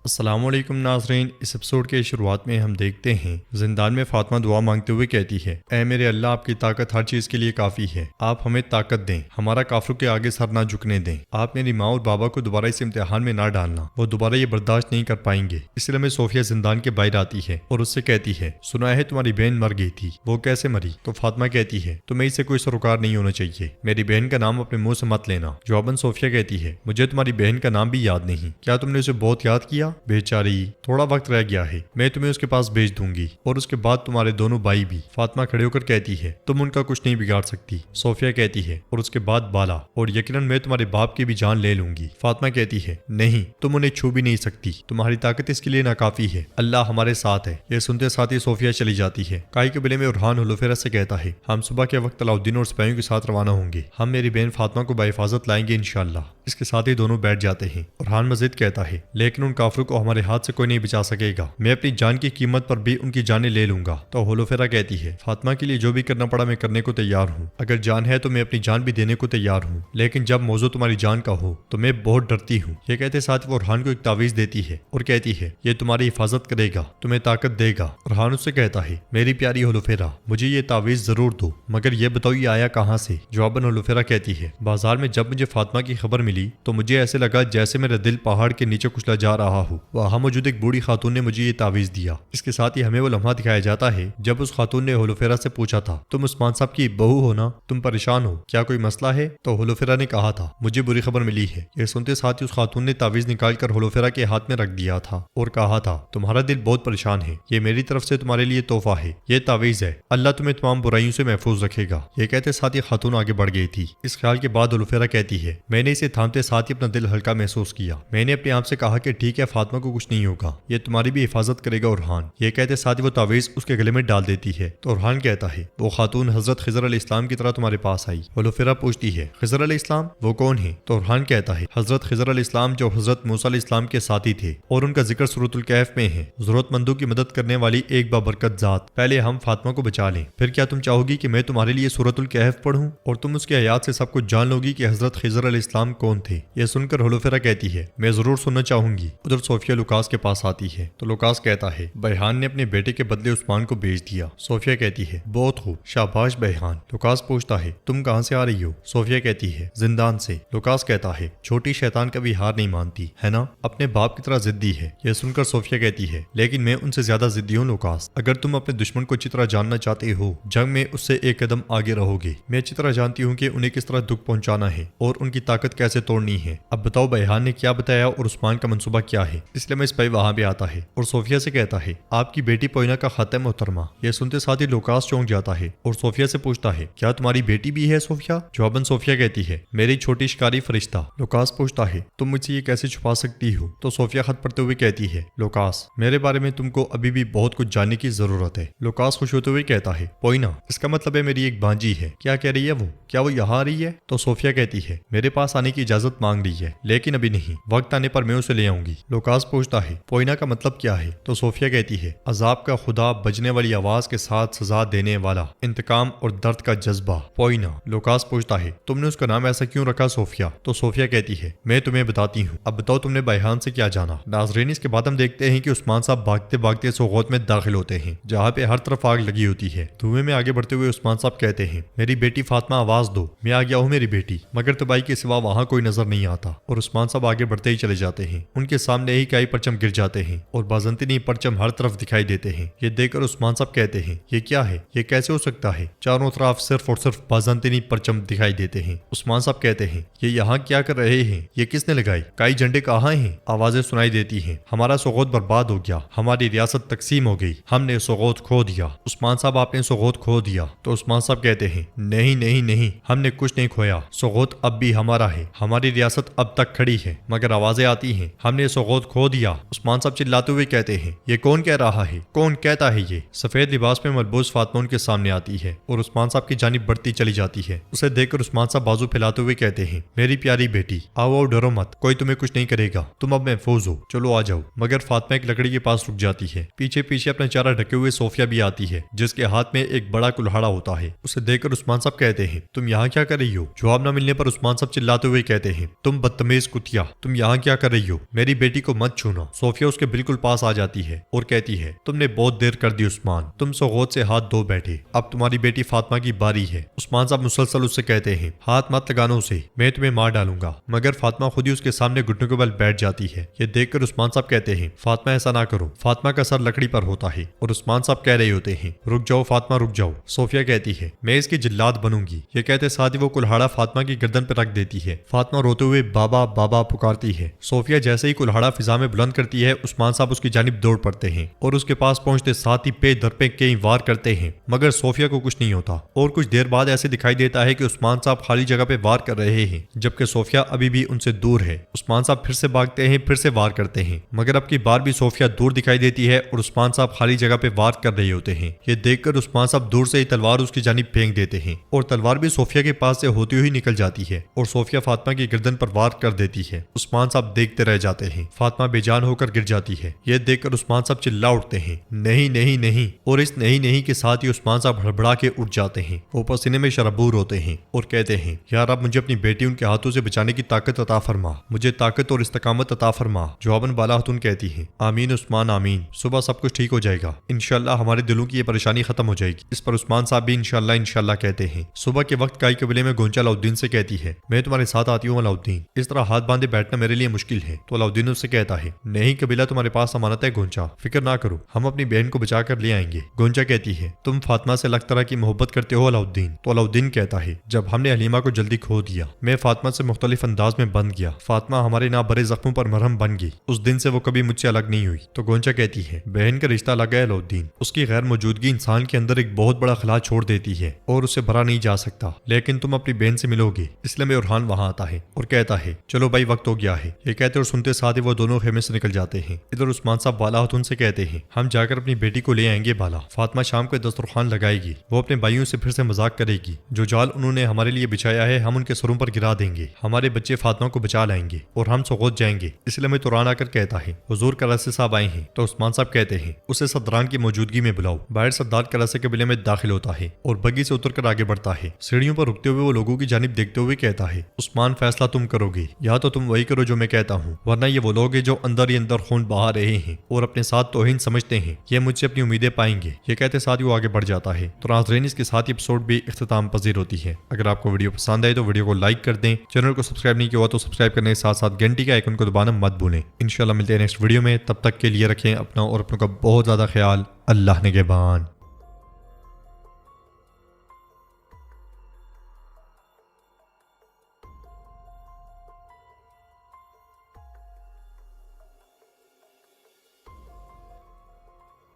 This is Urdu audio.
السلام علیکم ناظرین، اس ایپیسوڈ کے شروعات میں ہم دیکھتے ہیں زندان میں فاطمہ دعا مانگتے ہوئے کہتی ہے، اے میرے اللہ، آپ کی طاقت ہر چیز کے لیے کافی ہے، آپ ہمیں طاقت دیں، ہمارا کافروں کے آگے سر نہ جھکنے دیں، آپ میری ماں اور بابا کو دوبارہ اس امتحان میں نہ ڈالنا، وہ دوبارہ یہ برداشت نہیں کر پائیں گے۔ اس لیے میں صوفیہ زندان کے باہر آتی ہے اور اس سے کہتی ہے، سنا ہے تمہاری بہن مر گئی تھی، وہ کیسے مری؟ تو فاطمہ کہتی ہے، تمہیں اس سے کوئی سروکار نہیں ہونا چاہیے، میری بہن کا نام اپنے منہ سے مت لینا۔ جواباً صوفیہ کہتی ہے، مجھے تمہاری بہن کا نام بھی یاد نہیں، کیا تم نے اسے بہت یاد کیا؟ بیچاری، تھوڑا وقت رہ گیا ہے، میں تمہیں اس کے پاس بھیج دوں گی، اور اس کے بعد تمہارے دونوں بھائی بھی۔ فاطمہ کھڑے ہو کر کہتی ہے، تم ان کا کچھ نہیں بگاڑ سکتی۔ صوفیہ کہتی ہے، اور اس کے بعد بالا، اور یقیناً میں تمہارے باپ کی بھی جان لے لوں گی۔ فاطمہ کہتی ہے، نہیں، تم انہیں چھو بھی نہیں سکتی، تمہاری طاقت اس کے لیے ناکافی ہے، اللہ ہمارے ساتھ ہے۔ یہ سنتے ساتھ ہی صوفیہ چلی جاتی ہے۔ کائی قبیلے میں ارحان ہلوفیرا سے کہتا ہے، ہم صبح کے وقت علاؤالدین اور سپاہیوں کے ساتھ روانہ ہوں گے، ہم میری بہن فاطمہ کو بحفاظت لائیں گے انشاءاللہ۔ اس کے ساتھ ہی دونوں بیٹھ جاتے ہیں۔ ارحان مزید کہتا ہے، لیکن ان کافروں کو ہمارے ہاتھ سے کوئی نہیں بچا سکے گا، میں اپنی جان کی قیمت پر بھی ان کی جانیں لے لوں گا۔ تو ہولوفیرا کہتی ہے، فاطمہ کے لیے جو بھی کرنا پڑا میں کرنے کو تیار ہوں، اگر جان ہے تو میں اپنی جان بھی دینے کو تیار ہوں، لیکن جب موضوع تمہاری جان کا ہو تو میں بہت ڈرتی ہوں۔ یہ کہتے ساتھ وہ ارحان کو ایک تعویذ دیتی ہے اور کہتی ہے، یہ تمہاری حفاظت کرے گا، تمہیں طاقت دے گا۔ ارحان اس سے کہتا ہے، میری پیاری ہولوفیرا، مجھے یہ تعویذ ضرور دو، مگر یہ بتاؤ یہ آیا کہاں سے؟ جواباً ہولوفیرا کہتی ہے، بازار میں جب مجھے فاطمہ کی خبر ملی تو مجھے ایسے لگا جیسے میرا دل پہاڑ کے نیچے کچلا جا رہا ہو، وہاں موجود ایک بوڑھی خاتون نے مجھے یہ تعویذ دیا۔ اس کے ساتھ ہی ہمیں وہ لمحہ دکھایا جاتا ہے جب اس خاتون نے ہولوفیرا سے پوچھا تھا، تم عثمان صاحب کی بہو ہو نا، تم پریشان ہو، کیا کوئی مسئلہ ہے؟ تو ہولوفیرا نے کہا تھا، مجھے بری خبر ملی ہے۔ یہ سنتے ساتھ ہی اس خاتون نے تعویذ نکال کر ہولوفیرا کے ہاتھ میں رکھ دیا تھا اور کہا تھا، تمہارا دل بہت پریشان ہے، یہ میری طرف سے تمہارے لیے تحفہ ہے، یہ تعویذ ہے، اللہ تمہیں تمام برائیوں سے محفوظ رکھے گا۔ یہ کہتے ساتھ ہی خاتون آگے بڑھ گئی تھی۔ اس خیال کے بعد ہولوفیرا کہتی ہے، میں نے اسے تھامتے ساتھ ہی اپنا دل ہلکا محسوس کیا، میں نے اپنے آپ سے کہا کہ ٹھیک ہے، فاطمہ کو کچھ نہیں ہوگا، یہ تمہاری بھی حفاظت کرے گا ارحان۔ یہ کہتے ساتھ ہی وہ تعویذ اس کے گلے میں ڈال دیتی ہے تو ارحان کہتا ہے، وہ خاتون حضرت خضر علیہ السلام کی طرح تمہارے پاس آئی۔ ہولوفیرا پوچھتی ہے، خضر علیہ السلام وہ کون ہے؟ تو ارحان کہتا ہے، حضرت خضر علیہ السلام جو حضرت موسیٰ علیہ السلام کے ساتھی تھے، اور ان کا ذکر سورۃ الکہف میں ہے، ضرورت مندوں کی مدد کرنے والی ایک بابرکت ذات۔ پہلے ہم فاطمہ کو بچا لیں، پھر کیا تم چاہو گی کہ میں تمہارے لیے سورۃ الکہف پڑھوں اور تم اس کے آیات سے سب کچھ جان لو گی کہ حضرت خضر علیہ السلام کون تھے؟ یہ سن کر ہولوفیرا کہتی ہے، میں ضرور سننا چاہوں گی۔ ادھر صوفیہ لوکاس کے پاس آتی ہے تو لوکاس کہتا ہے، بیحان نے اپنے بیٹے کے بدلے عثمان کو بھیج دیا۔ صوفیہ کہتی ہے، بہت خوب، شاباش بیحان۔ لوکاس پوچھتا ہے، تم کہاں سے آ رہی ہو؟ صوفیہ کہتی ہے، زندان سے۔ لوکاس کہتا ہے، چھوٹی شیطان کبھی ہار نہیں مانتی ہے نا، اپنے باپ کی طرح ضدی ہے۔ یہ سن کر صوفیہ کہتی ہے، لیکن میں ان سے زیادہ ضدی ہوں لوکاس، اگر تم اپنے دشمن کو اچھی طرح جاننا چاہتے ہو، جنگ میں اس سے ایک قدم آگے رہو گے۔ میں اچھی طرح جانتی ہوں کہ انہیں کس طرح دکھ پہنچانا ہے اور ان کی طاقت کیسے توڑنی ہے۔ اب بتاؤ بیحان نے کیا بتایا اور عثمان کا منصوبہ کیا ہے؟ اس لیے میں اس پہ وہاں بھی آتا ہے اور صوفیہ سے کہتا ہے، آپ کی بیٹی پوئنا کا خط ہے محترمہ۔ یہ سنتے ساتھ ہی لوکاس چونک جاتا ہے اور صوفیہ سے پوچھتا ہے، کیا تمہاری بیٹی بھی ہے صوفیہ؟ جواباً صوفیہ کہتی ہے، میری چھوٹی شکاری فرشتہ۔ لوکاس پوچھتا ہے، تم مجھ سے یہ کیسے چھپا سکتی ہو؟ تو صوفیہ خط پڑھتے ہوئے کہتی ہے، لوکاس، میرے بارے میں تم کو ابھی بھی بہت کچھ جاننے کی ضرورت ہے۔ لوکاس خوش ہوتے ہوئے کہتا ہے، پوئنا، اس کا مطلب ہے میری ایک بانجی ہے، کیا کہہ رہی ہے وہ؟ کیا وہ یہاں آ رہی ہے؟ تو صوفیہ کہتی ہے، میرے پاس آنے کی اجازت مانگ رہی ہے، لیکن ابھی نہیں، وقت آنے پر میں اسے لے آؤں گی۔ لوکاس پوچھتا ہے، پوئنا کا مطلب کیا ہے؟ تو صوفیہ کہتی ہے، عذاب کا خدا، بجنے والی آواز کے ساتھ سزا دینے والا، انتقام اور درد کا جذبہ، پوئنا۔ لوکاس پوچھتا ہے، تم نے اس کا نام ایسا کیوں رکھا صوفیہ؟ تو صوفیہ کہتی ہے، میں تمہیں بتاتی ہوں، اب بتاؤ تم نے بیحان سے کیا جانا؟ ناظرین، اس کے بعد ہم دیکھتے ہیں کہ عثمان صاحب بھاگتے بھاگتے سوغوت میں داخل ہوتے ہیں جہاں پہ ہر طرف آگ لگی ہوتی ہے۔ دھوئیں میں آگے بڑھتے ہوئے عثمان صاحب کہتے ہیں، میری بیٹی فاطمہ، آواز دو، میں آ گیا ہوں میری بیٹی، مگر تباہی کے سوا وہاں کوئی نظر نہیں آتا اور عثمان صاحب آگے بڑھتے ہی چلے جاتے ہیں۔ ان کے سامنے ہی کئی پرچم گر جاتے ہیں اور بازنطینی پرچم ہر طرف دکھائی دیتے ہیں۔ یہ دیکھ کر عثمان صاحب کہتے ہیں، یہ کیا ہے؟ یہ کیسے ہو سکتا ہے؟ چاروں طرف صرف اور صرف بازنطینی پرچم دکھائی دیتے ہیں۔ عثمان صاحب کہتے ہیں، یہ یہاں کیا کر رہے ہیں؟ یہ کس نے لگائی؟ کئی جھنڈے کہاں ہیں؟ آوازیں سنائی دیتی ہیں، ہمارا سوغوت برباد ہو گیا، ہماری ریاست تقسیم ہو گئی، ہم نے سوغوت کھو دیا۔ عثمان صاحب، آپ نے سوغوت کھو دیا؟ تو عثمان صاحب کہتے ہیں، نہیں نہیں نہیں، ہم نے کچھ نہیں کھویا، سوغوت اب بھی ہمارا ہے، ہماری ریاست اب تک کھڑی ہے، مگر آوازیں آتی ہیں، ہم نے سوغوت کھو دیا۔ عثمان صاحب چلاتے ہوئے کہتے ہیں، یہ کون کہہ رہا ہے؟ کون کہتا ہے یہ؟ سفید لباس میں ملبوس فاطمہ ان کے سامنے آتی ہے اور عثمان صاحب کی جانب بڑھتی چلی جاتی ہے۔ اسے دیکھ کر عثمان صاحب بازو پھیلاتے ہوئے کہتے ہیں، میری پیاری بیٹی، آؤ آؤ، ڈرو مت، کوئی تمہیں کچھ نہیں کرے گا، تم اب محفوظ ہو، چلو آ جاؤ۔ مگر فاطمہ ایک لکڑی کے پاس رک جاتی ہے۔ پیچھے پیچھے اپنا چہرہ ڈھکے ہوئے صوفیہ بھی آتی ہے جس کے ہاتھ میں ایک بڑا کلہاڑا ہوتا ہے۔ اسے دیکھ کر عثمان صاحب کہتے ہیں، تم یہاں کیا کر رہی ہو؟ جواب نہ ملنے پر عثمان صاحب چلاتے ہوئے کہتے ہیں، تم بدتمیز کتیا، تم یہاں کیا کر رہی ہو؟ میری بیٹی کو کو مت چھونا۔ صوفیہ اس کے بالکل پاس آ جاتی ہے اور کہتی ہے تم نے بہت دیر کر دی عثمان، تم سوغوت سے ہاتھ دھو بیٹھے، اب تمہاری بیٹی فاطمہ کی باری ہے۔ عثمان صاحب مسلسل اس سے کہتے ہیں ہاتھ مت لگانا اسے، میں تمہیں مار ڈالوں گا، مگر فاطمہ خود ہی اس کے سامنے گھٹنوں کے بل بیٹھ جاتی ہے۔ یہ دیکھ کر عثمان صاحب کہتے ہیں فاطمہ ایسا نہ کرو، فاطمہ کا سر لکڑی پر ہوتا ہے اور عثمان صاحب کہہ رہے ہوتے ہیں رک جاؤ فاطمہ رک جاؤ۔ صوفیہ کہتی ہے میں اس کی جلاد بنوں گی۔ یہ کہتے ساتھ ہی وہ کلہاڑا فاطمہ کی گردن پہ رکھ دیتی ہے۔ فاطمہ روتے ہوئے بابا بابا پکارتی ہے۔ صوفیہ جیسے ہی کلہاڑا فضا میں بلند کرتی ہے، عثمان صاحب اس کی جانب دوڑ پڑتے ہیں اور اس کے پاس پہنچتے ساتھ ہی پے در پہ کئی وار کرتے ہیں، مگر صوفیہ کو کچھ نہیں ہوتا اور کچھ دیر بعد ایسے دکھائی دیتا ہے کہ عثمان صاحب خالی جگہ پہ وار کر رہے ہیں جبکہ صوفیہ ابھی بھی ان سے دور ہے۔ عثمان صاحب پھر سے بھاگتے ہیں، پھر سے وار کرتے ہیں، مگر اب کی بار بھی صوفیہ دور دکھائی دیتی ہے اور عثمان صاحب خالی جگہ پہ وار کر رہے ہوتے ہیں۔ یہ دیکھ کر عثمان صاحب دور سے ہی تلوار اس کی جانب پھینک دیتے ہیں اور تلوار بھی صوفیہ کے پاس سے ہوتی ہوئی نکل جاتی ہے اور صوفیہ فاطمہ کی گردن پر وار کر دیتی ہے۔ عثمان صاحب دیکھتے رہ جاتے ہیں، فاطمہ بے جان ہو کر گر جاتی ہے۔ یہ دیکھ کر عثمان صاحب چلا اٹھتے ہیں نہیں نہیں نہیں، اور اس نہیں نہیں کے ساتھ ہی عثمان صاحب ہڑبڑا کے اٹھ جاتے ہیں، وہ پسینے میں شرابور ہوتے ہیں اور کہتے ہیں یا رب مجھے اپنی بیٹی ان کے ہاتھوں سے بچانے کی طاقت عطا فرما، مجھے طاقت اور استقامت عطا فرما۔ جواباً بالا خاتون کہتی ہے آمین عثمان آمین، صبح سب کچھ ٹھیک ہو جائے گا، انشاءاللہ ہمارے دلوں کی یہ پریشانی ختم ہو جائے گی۔ اس پر عثمان صاحب بھی انشاءاللہ کہتے ہیں۔ صبح کے وقت کائی قبیلے میں گونچا علاؤدین سے کہتی ہے میں تمہارے ساتھ آتی ہوں علاؤدین، اس طرح ہاتھ باندھے بیٹھنا میرے لیے مشکل ہے۔ تو علاؤدین اس سے کہتا ہے نہیں قبیلہ تمہارے پاس امانت ہے گونچا، فکر نہ کرو، ہم اپنی بہن کو بچا کر لے آئیں گے۔ گونچا کہتی ہے تم فاطمہ سے الگ طرح کی محبت کرتے ہو علاؤدین؟ تو علاؤدین کہتا ہے جب ہم نے حلیمہ کو جلدی کھو دیا، میں فاطمہ سے مختلف انداز میں بن گیا، فاطمہ ہمارے نہ بڑے زخموں پر مرہم بن گئی، اس دن سے وہ کبھی مجھ سے الگ نہیں ہوئی۔ تو گونچا کہتی ہے بہن کا رشتہ الگ ہے علاؤدین، اس کی غیر موجودگی انسان کے اندر ایک بہت بڑا خلا چھوڑ دیتی ہے اور اسے بھرا نہیں جا سکتا، لیکن تم اپنی بہن سے ملو گے۔ اس لیے ارحان وہاں آتا ہے اور کہتا ہے چلو بھائی وقت ہو گیا ہے۔ یہ کہتے اور سنتے ساتھ ہی وہ دونوں خیمے سے نکل جاتے ہیں۔ ادھر عثمان صاحب بالا خاتون سے کہتے ہیں ہم جا کر اپنی بیٹی کو لے آئیں گے بالا، فاطمہ شام کو دسترخوان لگائے گی، وہ اپنے بھائیوں سے پھر سے مذاق کرے گی، جو جال انہوں نے ہمارے لیے بچھایا ہے ہم ان کے سروں پر گرا دیں گے، ہمارے بچے فاطمہ کو بچا لائیں گے اور ہم سوغوت جائیں گے۔ اس لیے میں توران آ کر کہتا ہے حضور کراسے صاحب آئے ہیں۔ تو عثمان صاحب کہتے ہیں اسے سرداران کی موجودگی میں بلاؤ۔ باہر سردار کراسے قبیلے میں داخل ہوتا ہے اور بگی سے اتر کر آگے بڑھتا ہے۔ سیڑھیوں پر رکتے ہوئے وہ لوگوں کی جانب دیکھتے ہوئے کہتا ہے عثمان فیصلہ تم کرو گے، یا تو تم وہی کرو جو میں کہتا ہوں، ورنہ یہ وہ لوگ ہیں جو اندر ہی اندر خون بہا رہے ہیں اور اپنے ساتھ توہین سمجھتے ہیں، یہ مجھ سے اپنی امیدیں پائیں گے۔ یہ کہتے ساتھ ہی وہ آگے بڑھ جاتا ہے۔ تو ناظرین اس کے ساتھ ہی ایپیسوڈ بھی اختتام پذیر ہوتی ہے۔ اگر آپ کو ویڈیو پسند آئے تو ویڈیو کو لائک کر دیں، چینل کو سبسکرائب نہیں کیا ہوا تو سبسکرائب کرنے کے ساتھ ساتھ گھنٹی کا آئیکن کو دبانا مت بھولیں۔ انشاءاللہ ملتے ہیں نیکسٹ ویڈیو میں، تب تک کے لیے رکھیں اپنا اور اپنوں کا بہت زیادہ خیال۔ اللہ نگہبان۔